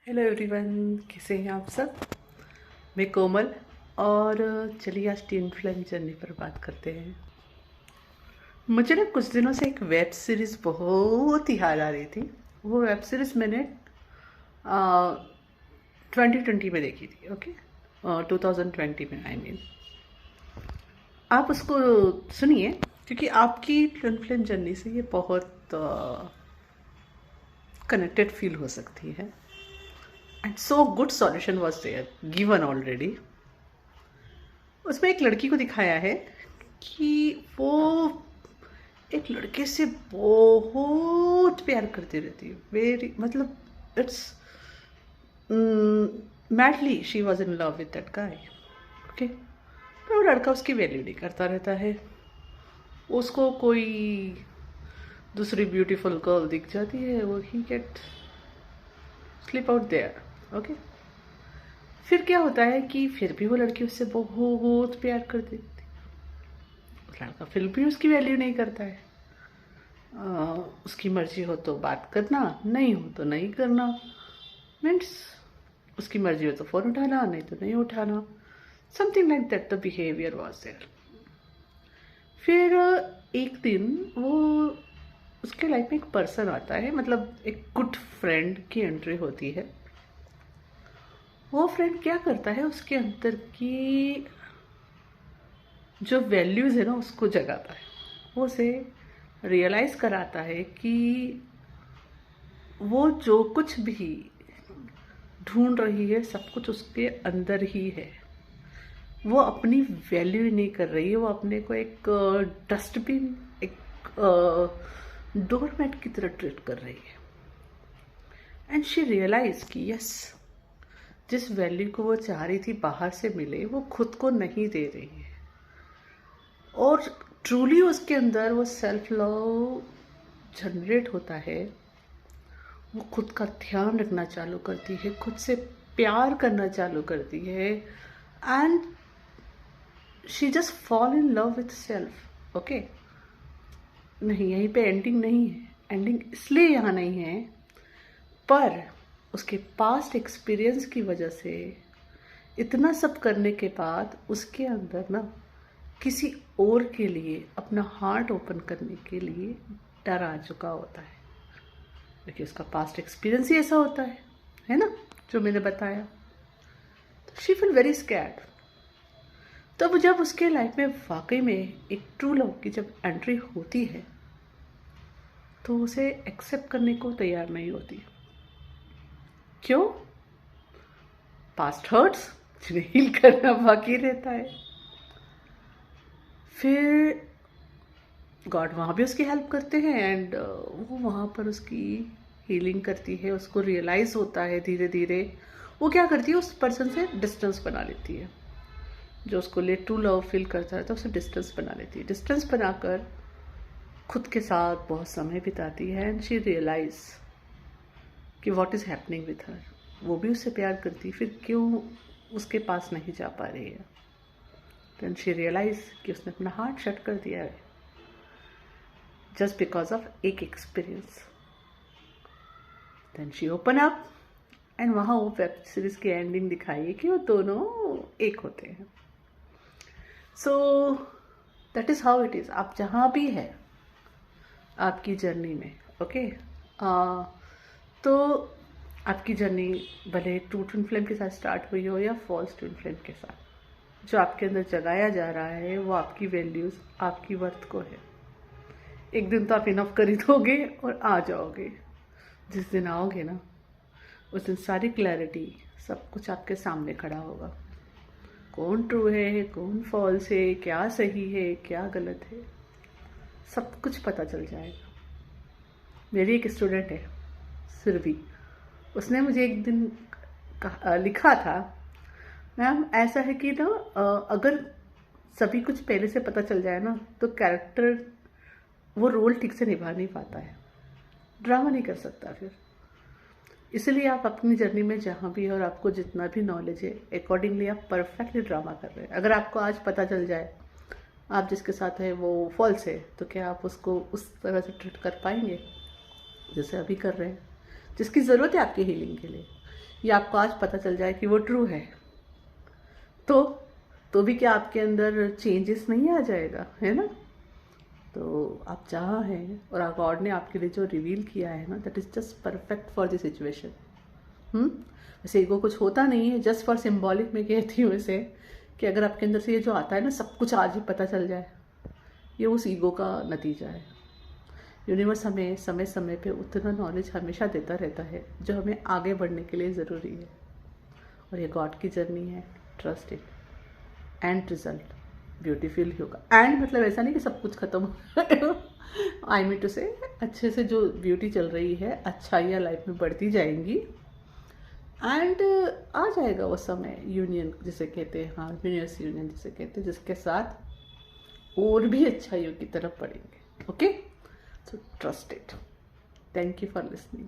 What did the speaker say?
Hello everyone, कैसे हैं आप सब। मैं कोमल। और चलिए आज टीन फ्लेम जर्नी पर बात करते हैं। मुझे ना कुछ दिनों से एक वेब सीरीज़ बहुत ही याद आ रही थी। वो वेब सीरीज़ मैंने 2020 में देखी थी। ओके, 2020 में आई मीन। आप उसको सुनिए क्योंकि आपकी टीन फ्लेम जर्नी से ये बहुत कनेक्टेड फील हो सकती है। And so good solution was there given already. उसमें एक लड़की को दिखाया है कि वो एक लड़के से बहुत प्यार करती रहती है। वेरी मतलब it's madly she was in love with that guy. Okay, पर वो लड़का उसकी वैल्यू नहीं करता रहता है। उसको कोई दूसरी ब्यूटीफुल गर्ल दिख जाती है, वो ही get slip out there. Okay, फिर क्या होता है कि फिर भी वो लड़की उससे बहुत प्यार करती थी। लड़का फिर भी उसकी वैल्यू नहीं करता है। उसकी मर्जी हो तो बात करना, नहीं हो तो नहीं करना। मीन्स उसकी मर्जी हो तो फ़ोन उठाना, नहीं तो नहीं उठाना। Something like that the behaviour was there. फिर एक दिन वो उसके लाइफ में एक पर्सन आता है, मतलब एक गुड फ्रेंड की एंट्री होती है। वो फ्रेंड क्या करता है, उसके अंदर की जो वैल्यूज़ है ना उसको जगाता है। वो उसे रियलाइज़ कराता है कि वो जो कुछ भी ढूंढ रही है सब कुछ उसके अंदर ही है। वो अपनी वैल्यू नहीं कर रही है, वो अपने को एक डस्टबिन, एक डोरमैट की तरह ट्रीट कर रही है। एंड शी रियलाइज कि यस, जिस वैल्यू को वो चाह रही थी बाहर से मिले, वो खुद को नहीं दे रही है। और ट्रूली उसके अंदर वो सेल्फ लव जनरेट होता है। वो खुद का ध्यान रखना चालू करती है, खुद से प्यार करना चालू करती है। And she just fall in love with self. Okay, नहीं, यहीं पे एंडिंग नहीं है। एंडिंग इसलिए यहाँ नहीं है, पर उसके पास्ट एक्सपीरियंस की वजह से इतना सब करने के बाद उसके अंदर ना किसी और के लिए अपना हार्ट ओपन करने के लिए डर आ चुका होता है। देखिए, उसका पास्ट एक्सपीरियंस ही ऐसा होता है ना, जो मैंने बताया। तो शी फील वेरी स्कैर्ड। तब जब उसके लाइफ में वाकई में एक ट्रू लव की जब एंट्री होती है तो उसे एक्सेप्ट करने को तैयार नहीं होती। क्यों? पास्ट हर्ट्स जिन्हें हील करना बाकी रहता है। फिर गॉड वहाँ भी उसकी हेल्प करते हैं एंड वो वहाँ पर उसकी हीलिंग करती है। उसको रियलाइज़ होता है धीरे धीरे। वो क्या करती है, उस पर्सन से डिस्टेंस बना लेती है। जो उसको ले टू लव फील करता है तो उसे डिस्टेंस बना लेती है। डिस्टेंस बनाकर खुद के साथ बहुत समय बिताती है एंड शी रियलाइज कि what is happening with her. वो भी उससे प्यार करती, फिर क्यों उसके पास नहीं जा पा रही है। देन शी रियलाइज कि उसने अपना हार्ट शट कर दिया है जस्ट बिकॉज ऑफ एक experience. Then she open up and वहाँ वो वेब सीरीज की एंडिंग दिखाई है कि वो दोनों एक होते हैं। So that is how it is. आप जहाँ भी है आपकी जर्नी में, ओके, तो आपकी जर्नी भले ट्रू ट्विन फ्लेम के साथ स्टार्ट हुई हो या फॉल्स ट्विन फ्लेम के साथ, जो आपके अंदर जगाया जा रहा है वो आपकी वैल्यूज़, आपकी वर्थ को है। एक दिन तो आप इनफ कर ही दोगे और आ जाओगे। जिस दिन आओगे ना, उस दिन सारी क्लैरिटी, सब कुछ आपके सामने खड़ा होगा। कौन ट्रू है, कौन फॉल्स है, क्या सही है, क्या गलत है, सब कुछ पता चल जाएगा। मेरी एक स्टूडेंट है सुरभि, उसने मुझे एक दिन लिखा था, मैम ऐसा है कि ना अगर सभी कुछ पहले से पता चल जाए ना तो कैरेक्टर वो रोल ठीक से निभा नहीं पाता है, ड्रामा नहीं कर सकता फिर। इसलिए आप अपनी जर्नी में जहाँ भी और आपको जितना भी नॉलेज है अकॉर्डिंगली आप परफेक्टली ड्रामा कर रहे हैं। अगर आपको आज पता चल जाए आप जिसके साथ है वो फॉल्स है, तो क्या आप उसको उस तरह से ट्रीट कर पाएंगे जैसे अभी कर रहे हैं, जिसकी ज़रूरत है आपकी हीलिंग के लिए। या आपको आज पता चल जाए कि वो ट्रू है, तो भी क्या आपके अंदर चेंजेस नहीं आ जाएगा, है ना? तो आप जहाँ हैं और गॉड ने आपके लिए जो रिवील किया है ना, that is just perfect for the situation. वैसे ईगो कुछ होता नहीं है, जस्ट फॉर सिंबॉलिक मैं कहती हूँ इसे, कि अगर आपके अंदर से ये जो आता है ना, सब कुछ आज ही पता चल जाए, ये उस ईगो का नतीजा है। यूनिवर्स हमें समय समय पे उतना नॉलेज हमेशा देता रहता है जो हमें आगे बढ़ने के लिए ज़रूरी है, और ये गॉड की जर्नी है। Trust it, and result beautiful होगा। एंड मतलब ऐसा नहीं कि सब कुछ खत्म आई मीन टू से अच्छे से जो ब्यूटी चल रही है, अच्छाइयाँ लाइफ में बढ़ती जाएंगी, एंड आ जाएगा वो समय यूनियन जिसे कहते हैं, हाँ यूनिवर्स यूनियन जिसे कहते हैं, जिसके साथ और भी अच्छाइयों की तरफ बढ़ेंगे। Okay, so trust it. Thank you for listening.